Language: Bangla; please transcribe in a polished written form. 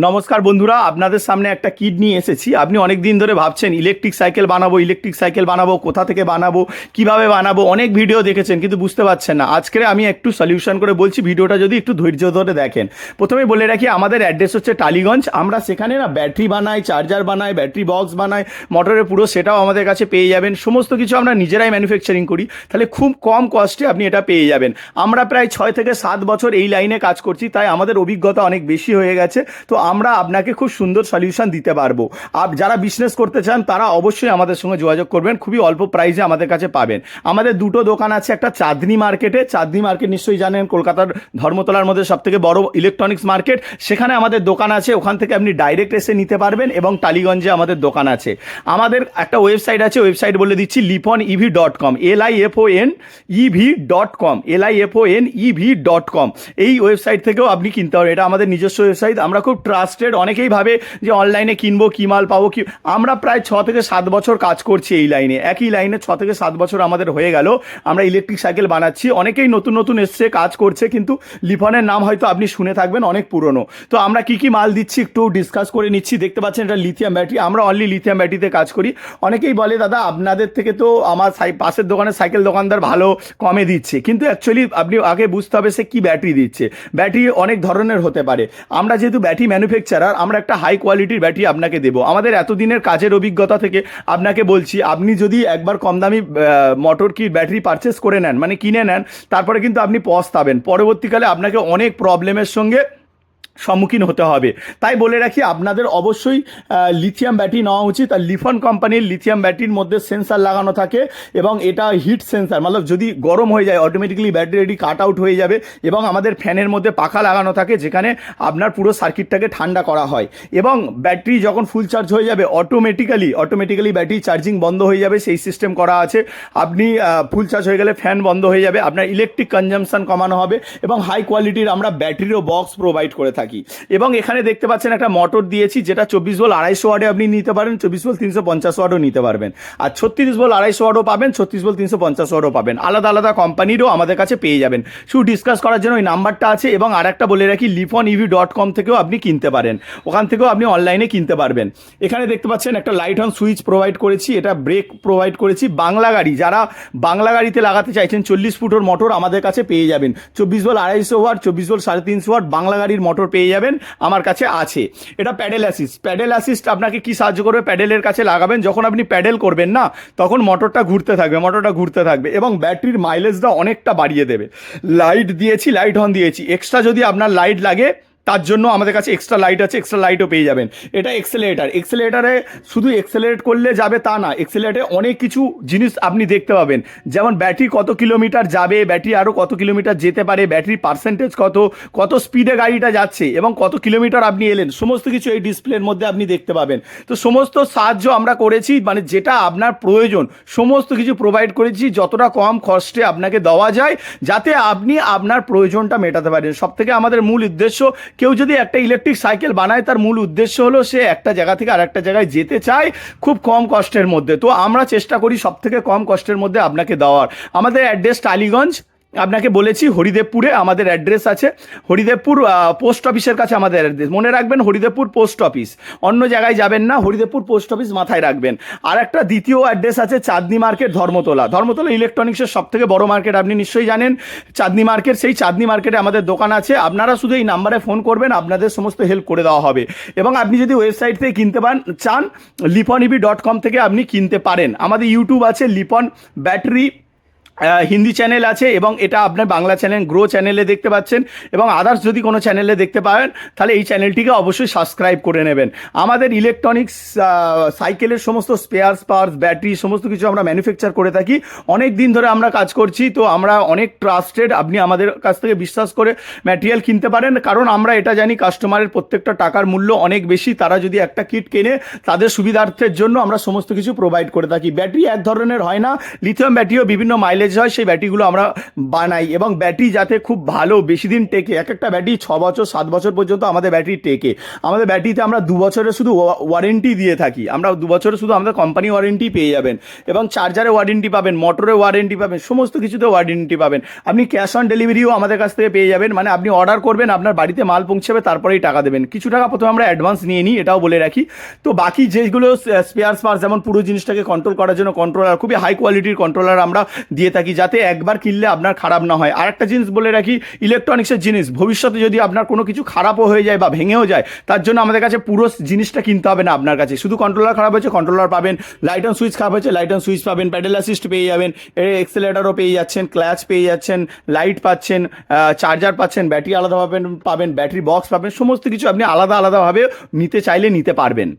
নমস্কার বন্ধুরা, আপনাদের সামনে একটা কিট নিয়ে এসেছি। আপনি অনেক দিন ধরে ভাবছেন ইলেকট্রিক সাইকেল বানাবো, কোথা থেকে বানাবো, কিভাবে বানাবো, অনেক ভিডিও দেখেছেন কিন্তু বুঝতে পারছেন না। আজকে আমি একটু সলিউশন করে বলছি, ভিডিওটা যদি একটু ধৈর্য ধরে দেখেন। প্রথমে বলে রাখি, আমাদের অ্যাড্রেস হচ্ছে টালিগঞ্জ। আমরা সেখানে না ব্যাটারি বানাই, চার্জার বানাই, ব্যাটারি বক্স বানাই, মোটরের পুরো সেটাও আমাদের কাছে পেয়ে যাবেন। সমস্ত কিছু আমরা নিজেরাই ম্যানুফ্যাকচারিং করি, তাহলে খুব কম কস্টে আপনি এটা পেয়ে যাবেন। আমরা প্রায় 6 থেকে 7 বছর এই লাইনে কাজ করছি, তাই আমাদের অভিজ্ঞতা অনেক বেশি হয়ে গেছে। তো আমরা আপনাকে খুব সুন্দর সলিউশন দিতে পারবো। যারা বিজনেস করতে চান তারা অবশ্যই আমাদের সঙ্গে যোগাযোগ করবেন, খুবই অল্প প্রাইসে আমাদের কাছে পাবেন। আমাদের দুটো দোকান আছে, একটা চাঁদনি মার্কেটে, চাঁদনি মার্কেট নিশ্চয়ই জানেন, কলকাতার ধর্মতলার মধ্যে সব থেকে বড় ইলেকট্রনিক্স মার্কেট, সেখানে আমাদের দোকান আছে। ওখান থেকে আপনি ডাইরেক্ট এসে নিতে পারবেন। এবং টালিগঞ্জে আমাদের দোকান আছে। আমাদের একটা ওয়েবসাইট আছে, ওয়েবসাইট বলে দিচ্ছি, liponev.com, lifonev.com, lifonev.com। এই ওয়েবসাইট থেকেও আপনি কিনতে পারবেন। এটা আমাদের নিজস্ব ওয়েবসাইট। আমরা খুব ট্রাস্টেড। অনেকেই ভাবে যে অনলাইনে কিনবো, কি মাল পাবো, কি। আমরা প্রায় 6 থেকে 7 বছর কাজ করছি এই লাইনে, একই লাইনে 6 থেকে 7 বছর আমাদের হয়ে গেল। আমরা ইলেকট্রিক সাইকেল বানাচ্ছি। অনেকেই নতুন নতুন এসছে, কাজ করছে, কিন্তু লিফনের নাম হয়তো আপনি শুনে থাকবেন, অনেক পুরনো। তো আমরা কি কি মাল দিচ্ছি একটু ডিসকাস করে নিচ্ছি। দেখতে পাচ্ছেন এটা লিথিয়াম ব্যাটারি। আমরা অনলি লিথিয়াম ব্যাটারিতে কাজ করি। অনেকেই বলে, দাদা আপনাদের থেকে তো আমার পাশের দোকানে সাইকেল দোকানদার ভালো কমে দিচ্ছে, কিন্তু অ্যাকচুয়ালি আপনি আগে বুঝতে হবে সে কি ব্যাটারি দিচ্ছে। ব্যাটারি অনেক ধরনের হতে পারে। আমরা যেহেতু ব্যাটারি ম্যানুফ্যাকচারার, আমরা একটা হাই কোয়ালিটির ব্যাটারি আপনাকে দেবো। আমাদের এতদিনের কাজের অভিজ্ঞতা থেকে আপনাকে বলছি, আপনি যদি একবার কম দামি মোটর কি ব্যাটারি পারচেস করে নেন, মানে কিনে নেন, তারপরে কিন্তু আপনি পস্তাবেন। পরবর্তীকালে আপনাকে অনেক প্রবলেমের সঙ্গে সম্মুখীন হতে হবে। তাই বলে রাখি, আপনাদের অবশ্যই লিথিয়াম ব্যাটারি নেওয়া উচিত। আর লিফন কোম্পানির লিথিয়াম ব্যাটারির মধ্যে সেন্সার লাগানো থাকে, এবং এটা হিট সেন্সার, মানে যদি গরম হয়ে যায় অটোমেটিক্যালি ব্যাটারি কাট আউট হয়ে যাবে। এবং আমাদের ফ্যানের মধ্যে পাখা লাগানো থাকে, যেখানে আপনার পুরো সার্কিটটাকে ঠান্ডা করা হয়। এবং ব্যাটারি যখন ফুল চার্জ হয়ে যাবে, অটোমেটিক্যালি ব্যাটারি চার্জিং বন্ধ হয়ে যাবে, সেই সিস্টেম করা আছে। আপনি ফুল চার্জ হয়ে গেলে ফ্যান বন্ধ হয়ে যাবে, আপনার ইলেকট্রিক কনজাম্পশন কমানো হবে। এবং হাই কোয়ালিটির আমরা ব্যাটারিরও বক্স প্রোভাইড করে থাকি। এবং এখানে দেখতে পাচ্ছেন একটা মোটর দিয়েছি, যেটা 24 ভোল্ট 250 ওয়াটে আপনি নিতে পারেন, 24 ভোল্ট 350 ওয়াটও নিতে পারবেন। আর 36 ভোল্ট 250 ওয়াটও পাবেন, 36 ভোল্ট 350 ওয়াটও পাবেন। আলাদা আলাদা কোম্পানিরও আমাদের কাছে পেয়ে যাবেন। শুধু ডিসকাস করার জন্য ওই নাম্বারটা আছে। এবং আরেকটা বলে রাখি, liponev.com থেকেও আপনি কিনতে পারেন, ওখান থেকেও আপনি অনলাইনে কিনতে পারবেন। এখানে দেখতে পাচ্ছেন একটা লাইট অন সুইচ প্রোভাইড করেছি, এটা ব্রেক প্রোভাইড করেছি। বাংলা গাড়ি, যারা বাংলা গাড়িতে লাগাতে চাইছেন, 40 ফুটের মোটর আমাদের কাছে পেয়ে যাবেন। 24 volt 250 watt, 24 volt 350 watt Bangla গাড়ির মোটর পেয়ে যাবেন, আমার কাছে আছে। এটা প্যাডেল অ্যাসিস্ট আপনাকে কি সাহায্য করবে, প্যাডেলের কাছে লাগাবেন, যখন আপনি প্যাডেল করবেন না, তখন মোটরটা ঘুরতে থাকবে এবং ব্যাটারির মাইলেজটা অনেকটা বাড়িয়ে দেবে। লাইট দিয়েছি, লাইট অন দিয়েছি। এক্সট্রা যদি আপনার লাইট লাগে, তার জন্য আমাদের কাছে এক্সট্রা লাইট আছে, এক্সট্রা লাইটও পেয়ে যাবেন। এটা এক্সেলেটারে শুধু এক্সেলারেট করলে যাবে তা না, এক্সেলেটারে অনেক কিছু জিনিস আপনি দেখতে পাবেন, যেমন ব্যাটারি কত কিলোমিটার যাবে, ব্যাটারি আরও কত কিলোমিটার যেতে পারে, ব্যাটারির পার্সেন্টেজ কত স্পিডে গাড়িটা যাচ্ছে, এবং কত কিলোমিটার আপনি এলেন, সমস্ত কিছু এই ডিসপ্লের মধ্যে আপনি দেখতে পাবেন। তো সমস্ত সাহায্য আমরা করেছি, মানে যেটা আপনার প্রয়োজন সমস্ত কিছু প্রোভাইড করেছি, যতটা কম কস্টে আপনাকে দেওয়া যায়, যাতে আপনি আপনার প্রয়োজনটা মেটাতে পারেন। সবথেকে আমাদের মূল উদ্দেশ্য, কেউ যদি একটা ইলেকট্রিক সাইকেল বানায়, তার মূল উদ্দেশ্য হলো সে একটা জায়গা থেকে আর একটা জায়গায় যেতে চায় খুব কম কষ্টের মধ্যে। তো আমরা চেষ্টা করি সব থেকে কম কষ্টের মধ্যে আপনাকে দেওয়ার। আমাদের অ্যাড্রেস টালিগঞ্জ, আপনাকে বলেছি হরিদেবপুরে আমাদের অ্যাড্রেস আছে। হরিদেবপুর পোস্ট অফিসের কাছে আমাদের অ্যাড্রেস, মনে রাখবেন হরিদেবপুর পোস্ট অফিস, অন্য জায়গায় যাবেন না, হরিদেবপুর পোস্ট অফিস মাথায় রাখবেন। আর একটা দ্বিতীয় অ্যাড্রেস আছে চাঁদনি মার্কেট, ধর্মতলা ইলেকট্রনিক্সের সব থেকে বড় মার্কেট, আপনি নিশ্চয়ই জানেন চাঁদনি মার্কেট। সেই চাঁদনি মার্কেটে আমাদের দোকান আছে। আপনারা শুধু এই নাম্বারে ফোন করবেন, আপনাদের সমস্ত হেল্প করে দেওয়া হবে। এবং আপনি যদি ওয়েবসাইট থেকে কিনতে চান, liponev.com থেকে আপনি কিনতে পারেন। আমাদের ইউটিউব আছে, লিপন ব্যাটারি হিন্দি চ্যানেল আছে, এবং এটা আপনার বাংলা চ্যানেল গ্রো চ্যানেলে দেখতে পাচ্ছেন। এবং আদার্স যদি কোনো চ্যানেলে দেখতে পারেন, তাহলে এই চ্যানেলটিকে অবশ্যই সাবস্ক্রাইব করে নেবেন। আমাদের ইলেকট্রনিক্স সাইকেলের সমস্ত স্পেয়ার্স পার্টস, ব্যাটারি, সমস্ত কিছু আমরা ম্যানুফ্যাকচার করে থাকি। অনেক দিন ধরে আমরা কাজ করছি, তো আমরা অনেক ট্রাস্টেড। আপনি আমাদের কাছ থেকে বিশ্বাস করে ম্যাটেরিয়াল কিনতে পারেন, কারণ আমরা এটা জানি কাস্টমারের প্রত্যেকটা টাকার মূল্য অনেক বেশি। তারা যদি একটা কিট কেনে, তাদের সুবিধার্থের জন্য আমরা সমস্ত কিছু প্রোভাইড করে থাকি। ব্যাটারি এক ধরনের হয় না, লিথিয়াম ব্যাটারিও বিভিন্ন মাইলেজ প্যাকেজ হয় সেই ব্যাটারিগুলো আমরা বানাই, এবং ব্যাটারি যাতে খুব ভালো বেশি দিন টেকে। এক একটা ব্যাটারি 6 বছর 7 বছর পর্যন্ত আমাদের ব্যাটারি টেকে। আমাদের ব্যাটারিতে আমরা 2 বছরের শুধু ওয়ারেন্টি দিয়ে থাকি, আমরা 2 বছরের শুধু আমাদের কোম্পানি ওয়ারেন্টি পেয়ে যাবেন, এবং চার্জারে ওয়ারেন্টি পাবেন, মোটরে ওয়ারেন্টি পাবেন, সমস্ত কিছুতে ওয়ারেন্টি পাবেন। আপনি ক্যাশ অন ডেলিভারিও আমাদের কাছ থেকে পেয়ে যাবেন, মানে আপনি অর্ডার করবেন, আপনার বাড়িতে মাল পৌঁছাবে, তারপরেই টাকা দেবেন। কিছু টাকা প্রথমে আমরা অ্যাডভান্স নিয়ে নিই, এটাও বলে রাখি। তো বাকি যেগুলো স্পেয়ার পার্টস, যেমন পুরো জিনিসটাকে কন্ট্রোল করার জন্য কন্ট্রোলার, খুবই হাই কোয়ালিটির কন্ট্রোলার আমরা দিয়ে থাকি, যাতে একবার কিনলে আপনার খারাপ না হয়। আর একটা জিনিস বলে রাখি, ইলেকট্রনিক্সের জিনিস ভবিষ্যতে যদি আপনার কোনো কিছু খারাপও হয়ে যায় বা ভেঙেও যায়, তার জন্য আমাদের কাছে পুরো জিনিসটা কিনতে হবে না। আপনার কাছে শুধু কন্ট্রোলার খারাপ হয়েছে কন্ট্রোলার পাবেন, লাইট অন সুইচ খারাপ হয়েছে লাইট অন সুইচ পাবেন, প্যাডেল অ্যাসিস্ট পেয়ে যাবেন, এক্সেলেটারও পেয়ে যাচ্ছেন, ক্ল্যাচ পেয়ে যাচ্ছেন, লাইট পাচ্ছেন, চার্জার পাচ্ছেন, ব্যাটারি আলাদাভাবে পাবেন, ব্যাটারি বক্স পাবেন, সমস্ত কিছু আপনি আলাদা আলাদাভাবে নিতে চাইলে নিতে পারবেন।